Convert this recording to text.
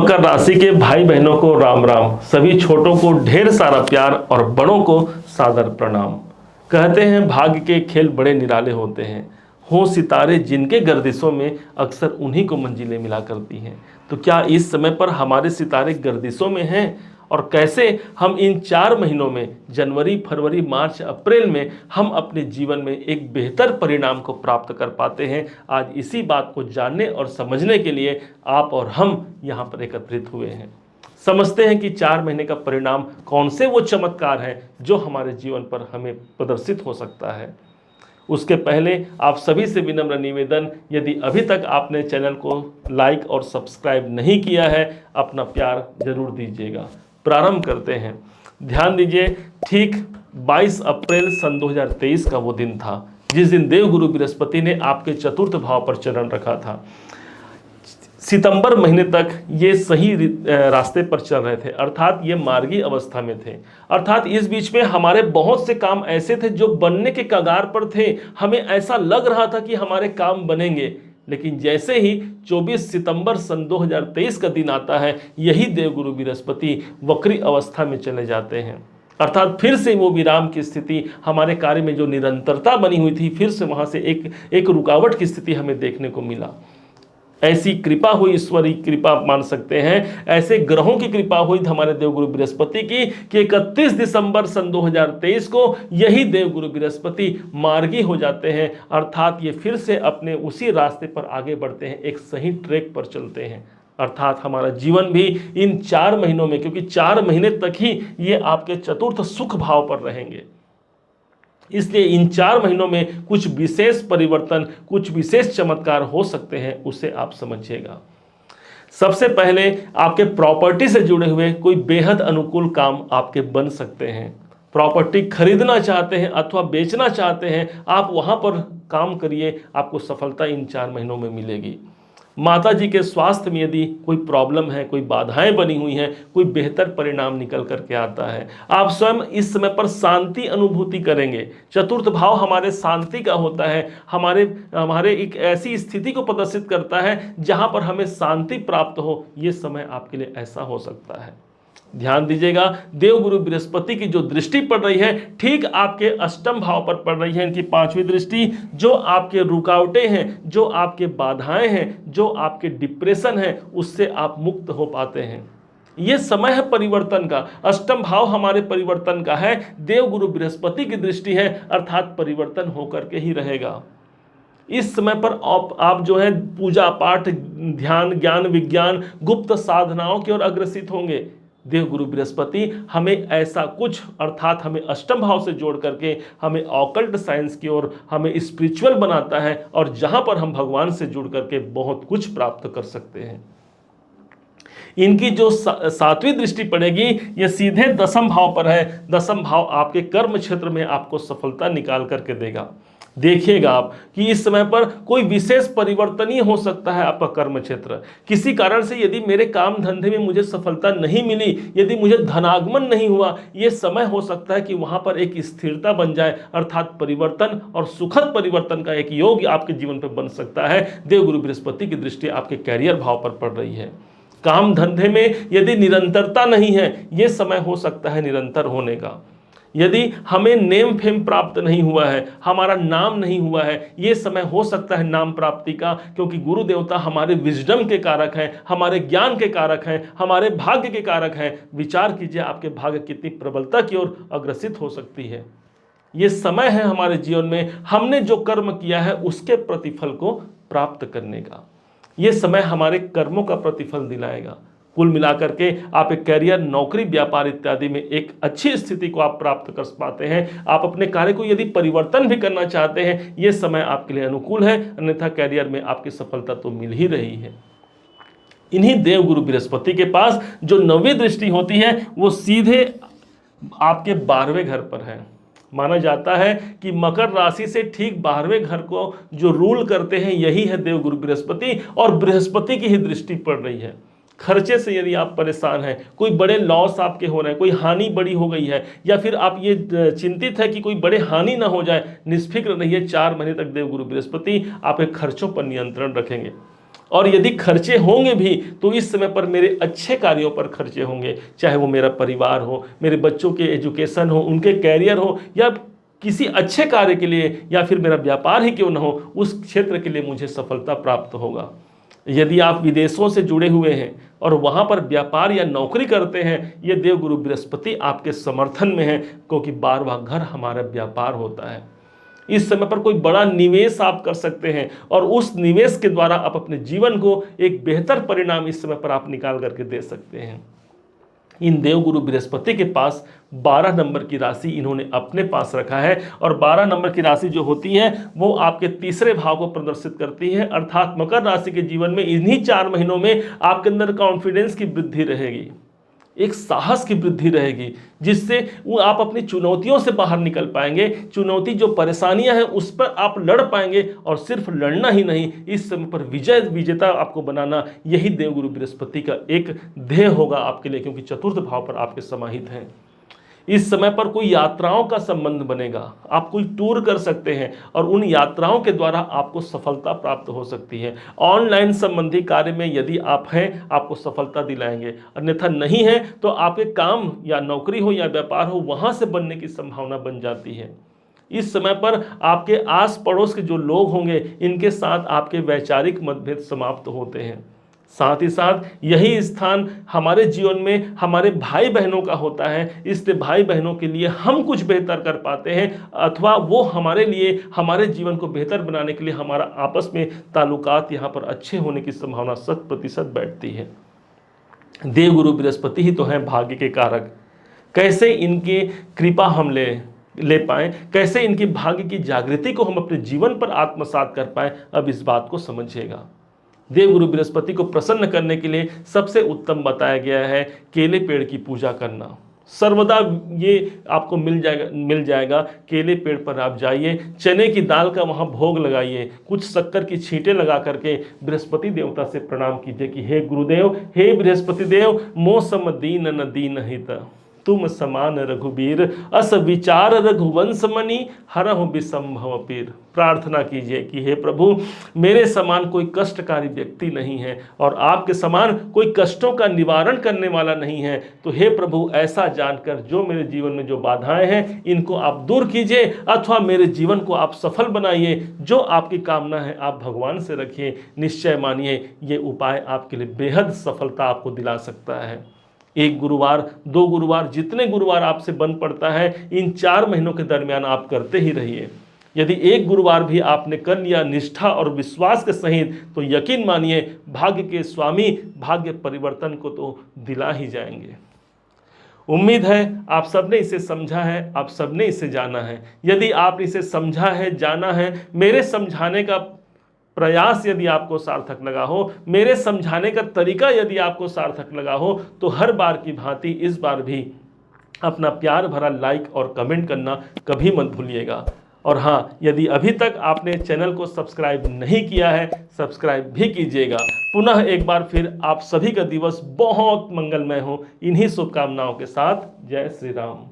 मकर राशि के भाई बहनों को राम राम। सभी छोटों को ढेर सारा प्यार और बड़ों को सादर प्रणाम। कहते हैं भाग्य के खेल बड़े निराले होते हैं, हो सितारे जिनके गर्दिशों में अक्सर उन्हीं को मंजिलें मिला करती हैं। तो क्या इस समय पर हमारे सितारे गर्दिशों में हैं? और कैसे हम इन 4 महीनों में जनवरी, फरवरी, मार्च, अप्रैल में हम अपने जीवन में एक बेहतर परिणाम को प्राप्त कर पाते हैं? आज इसी बात को जानने और समझने के लिए आप और हम यहाँ पर एकत्रित हुए हैं। समझते हैं कि 4 महीने का परिणाम कौन से वो चमत्कार हैं जो हमारे जीवन पर हमें प्रदर्शित हो सकता है। उसके पहले आप सभी से विनम्र निवेदन, यदि अभी तक आपने चैनल को लाइक और सब्सक्राइब नहीं किया है, अपना प्यार जरूर दीजिएगा। प्रारंभ करते हैं। ध्यान दीजिए, ठीक 22 अप्रैल सन 2023 का वो दिन था जिस दिन देवगुरु बृहस्पति ने आपके चतुर्थ भाव पर चरण रखा था। सितंबर महीने तक ये सही रास्ते पर चल रहे थे, अर्थात ये मार्गी अवस्था में थे। अर्थात इस बीच में हमारे बहुत से काम ऐसे थे जो बनने के कगार पर थे। हमें ऐसा लग रहा था कि हमारे काम बनेंगे, लेकिन जैसे ही 24 सितंबर सन 2023 का दिन आता है, यही देवगुरु बृहस्पति वक्री अवस्था में चले जाते हैं। अर्थात फिर से वो विराम की स्थिति, हमारे कार्य में जो निरंतरता बनी हुई थी, फिर से वहां से एक रुकावट की स्थिति हमें देखने को मिला। ऐसी कृपा हुई, ईश्वरीय कृपा मान सकते हैं, ऐसे ग्रहों की कृपा हुई हमारे देवगुरु बृहस्पति की कि 31 दिसंबर सन 2023 को यही देवगुरु बृहस्पति मार्गी हो जाते हैं। अर्थात ये फिर से अपने उसी रास्ते पर आगे बढ़ते हैं, एक सही ट्रैक पर चलते हैं। अर्थात हमारा जीवन भी इन 4 महीनों में, क्योंकि 4 महीने तक ही ये आपके चतुर्थ सुख भाव पर रहेंगे, इसलिए इन 4 महीनों में कुछ विशेष परिवर्तन, कुछ विशेष चमत्कार हो सकते हैं, उसे आप समझिएगा। सबसे पहले आपके प्रॉपर्टी से जुड़े हुए कोई बेहद अनुकूल काम आपके बन सकते हैं। प्रॉपर्टी खरीदना चाहते हैं अथवा बेचना चाहते हैं, आप वहां पर काम करिए, आपको सफलता इन 4 महीनों में मिलेगी। माता जी के स्वास्थ्य में यदि कोई प्रॉब्लम है, कोई बाधाएं बनी हुई हैं, कोई बेहतर परिणाम निकल करके आता है। आप स्वयं इस समय पर शांति अनुभूति करेंगे। चतुर्थ भाव हमारे शांति का होता है, हमारे एक ऐसी स्थिति को प्रदर्शित करता है जहां पर हमें शांति प्राप्त हो। ये समय आपके लिए ऐसा हो सकता है। ध्यान दीजिएगा, देवगुरु बृहस्पति की जो दृष्टि पड़ रही है, ठीक आपके अष्टम भाव पर पड़ रही है। इनकी 5वीं दृष्टि, जो आपके रुकावटें हैं, जो आपके बाधाएं हैं, जो आपके डिप्रेशन है, उससे आप मुक्त हो पाते हैं। ये समय है परिवर्तन का। अष्टम भाव हमारे परिवर्तन का है, देवगुरु बृहस्पति की दृष्टि है, अर्थात परिवर्तन होकर के ही रहेगा। इस समय पर आप जो है पूजा पाठ, ध्यान, ज्ञान, विज्ञान, गुप्त साधनाओं की ओर अग्रसित होंगे। देवगुरु बृहस्पति हमें ऐसा कुछ, अर्थात हमें अष्टम भाव से जोड़ करके हमें ऑकल्ट साइंस की ओर, हमें स्पिरिचुअल बनाता है, और जहां पर हम भगवान से जुड़ करके बहुत कुछ प्राप्त कर सकते हैं। इनकी जो 7वीं दृष्टि पड़ेगी, ये सीधे 10म भाव पर है। 10म भाव आपके कर्म क्षेत्र में आपको सफलता निकाल करके देगा। देखिएगा आप कि इस समय पर कोई विशेष परिवर्तन ही हो सकता है आपका कर्म क्षेत्र। किसी कारण से यदि मेरे काम धंधे में मुझे सफलता नहीं मिली, यदि मुझे धनागमन नहीं हुआ, ये समय हो सकता है कि वहां पर एक स्थिरता बन जाए, अर्थात परिवर्तन और सुखद परिवर्तन का एक योग आपके जीवन पर बन सकता है। देवगुरु बृहस्पति की दृष्टि आपके कैरियर भाव पर पड़ रही है। काम धंधे में यदि निरंतरता नहीं है, ये समय हो सकता है निरंतर होने का। यदि हमें नेम फेम प्राप्त नहीं हुआ है, हमारा नाम नहीं हुआ है, ये समय हो सकता है नाम प्राप्ति का, क्योंकि गुरु देवता हमारे विजडम के कारक हैं, हमारे ज्ञान के कारक हैं, हमारे भाग्य के कारक हैं। विचार कीजिए आपके भाग्य कितनी प्रबलता की ओर अग्रसित हो सकती है। ये समय है हमारे जीवन में हमने जो कर्म किया है उसके प्रतिफल को प्राप्त करने का। ये समय हमारे कर्मों का प्रतिफल दिलाएगा। कुल मिलाकर के आप एक कैरियर, नौकरी, व्यापार इत्यादि में एक अच्छी स्थिति को आप प्राप्त कर पाते हैं। आप अपने कार्य को यदि परिवर्तन भी करना चाहते हैं, ये समय आपके लिए अनुकूल है, अन्यथा कैरियर में आपकी सफलता तो मिल ही रही है। इन्हीं देवगुरु बृहस्पति के पास जो 9वीं दृष्टि होती है, वो सीधे आपके 12वें घर पर है। माना जाता है कि मकर राशि से ठीक 12वें घर को जो रूल करते हैं, यही है देवगुरु बृहस्पति, और बृहस्पति की ही दृष्टि पड़ रही है। खर्चे से यदि आप परेशान हैं, कोई बड़े लॉस आपके हो रहे हैं, कोई हानि बड़ी हो गई है, या फिर आप ये चिंतित है कि कोई बड़े हानि ना हो जाए, निष्फिक्र रहिए। 4 महीने तक देवगुरु बृहस्पति आपके खर्चों पर नियंत्रण रखेंगे। और यदि खर्चे होंगे भी तो इस समय पर मेरे अच्छे कार्यों पर खर्चे होंगे, चाहे वो मेरा परिवार हो, मेरे बच्चों के एजुकेशन हो, उनके कैरियर हो, या किसी अच्छे कार्य के लिए, या फिर मेरा व्यापार ही क्यों ना हो, उस क्षेत्र के लिए मुझे सफलता प्राप्त होगा। यदि आप विदेशों से जुड़े हुए हैं और वहाँ पर व्यापार या नौकरी करते हैं, ये देवगुरु बृहस्पति आपके समर्थन में है, क्योंकि 12वां घर हमारा व्यापार होता है। इस समय पर कोई बड़ा निवेश आप कर सकते हैं और उस निवेश के द्वारा आप अपने जीवन को एक बेहतर परिणाम इस समय पर आप निकाल करके दे सकते हैं। इन देवगुरु बृहस्पति के पास 12 नंबर की राशि इन्होंने अपने पास रखा है, और 12 नंबर की राशि जो होती है वो आपके तीसरे भाव को प्रदर्शित करती है, अर्थात मकर राशि के जीवन में इन्हीं 4 महीनों में आपके अंदर कॉन्फिडेंस की वृद्धि रहेगी, एक साहस की वृद्धि रहेगी, जिससे वो आप अपनी चुनौतियों से बाहर निकल पाएंगे। चुनौती जो परेशानियां हैं उस पर आप लड़ पाएंगे, और सिर्फ लड़ना ही नहीं, इस समय पर विजेता आपको बनाना, यही देवगुरु बृहस्पति का एक ध्येय होगा आपके लिए, क्योंकि चतुर्थ भाव पर आपके समाहित हैं। इस समय पर कोई यात्राओं का संबंध बनेगा, आप कोई टूर कर सकते हैं और उन यात्राओं के द्वारा आपको सफलता प्राप्त हो सकती है। ऑनलाइन संबंधी कार्य में यदि आप हैं, आपको सफलता दिलाएंगे, अन्यथा नहीं है तो आपके काम या नौकरी हो या व्यापार हो, वहां से बनने की संभावना बन जाती है। इस समय पर आपके आस पड़ोस के जो लोग होंगे, इनके साथ आपके वैचारिक मतभेद समाप्त होते हैं। साथ ही साथ यही स्थान हमारे जीवन में हमारे भाई बहनों का होता है, इसलिए भाई बहनों के लिए हम कुछ बेहतर कर पाते हैं, अथवा वो हमारे लिए, हमारे जीवन को बेहतर बनाने के लिए हमारा आपस में ताल्लुकात यहाँ पर अच्छे होने की संभावना 100% बैठती है। देवगुरु बृहस्पति ही तो हैं भाग्य के कारक। कैसे इनकी कृपा हम ले पाएं, कैसे इनकी भाग्य की जागृति को हम अपने जीवन पर आत्मसात कर पाएं, अब इस बात को समझिएगा। देवगुरु बृहस्पति को प्रसन्न करने के लिए सबसे उत्तम बताया गया है केले पेड़ की पूजा करना। सर्वदा ये आपको मिल जाएगा। केले पेड़ पर आप जाइए, चने की दाल का वहाँ भोग लगाइए, कुछ शक्कर की छींटें लगा करके बृहस्पति देवता से प्रणाम कीजिए कि हे गुरुदेव, हे बृहस्पति देव, मौसम दीन न दीन हित, तुम समान रघुबीर, अस विचार रघुवंश मणि, हरहु विसंभव पीर। प्रार्थना कीजिए कि हे प्रभु, मेरे समान कोई कष्टकारी व्यक्ति नहीं है और आपके समान कोई कष्टों का निवारण करने वाला नहीं है। तो हे प्रभु, ऐसा जानकर जो मेरे जीवन में जो बाधाएं हैं, इनको आप दूर कीजिए, अथवा मेरे जीवन को आप सफल बनाइए। जो आपकी कामना है आप भगवान से रखिए। निश्चय मानिए, ये उपाय आपके लिए बेहद सफलता आपको दिला सकता है। 1 गुरुवार, 2 गुरुवार, जितने गुरुवार आपसे बन पड़ता है, इन 4 महीनों के दरमियान आप करते ही रहिए। यदि 1 गुरुवार भी आपने कर लिया निष्ठा और विश्वास के सहित, तो यकीन मानिए भाग्य के स्वामी भाग्य परिवर्तन को तो दिला ही जाएंगे। उम्मीद है आप सबने इसे समझा है, आप सबने इसे जाना है। यदि आपने इसे समझा है, जाना है, मेरे समझाने का प्रयास यदि आपको सार्थक लगा हो, मेरे समझाने का तरीका यदि आपको सार्थक लगा हो, तो हर बार की भांति इस बार भी अपना प्यार भरा लाइक और कमेंट करना कभी मत भूलिएगा। और हाँ, यदि अभी तक आपने चैनल को सब्सक्राइब नहीं किया है, सब्सक्राइब भी कीजिएगा। पुनः एक बार फिर आप सभी का दिवस बहुत मंगलमय हो, इन्हीं शुभकामनाओं के साथ। जय श्री राम।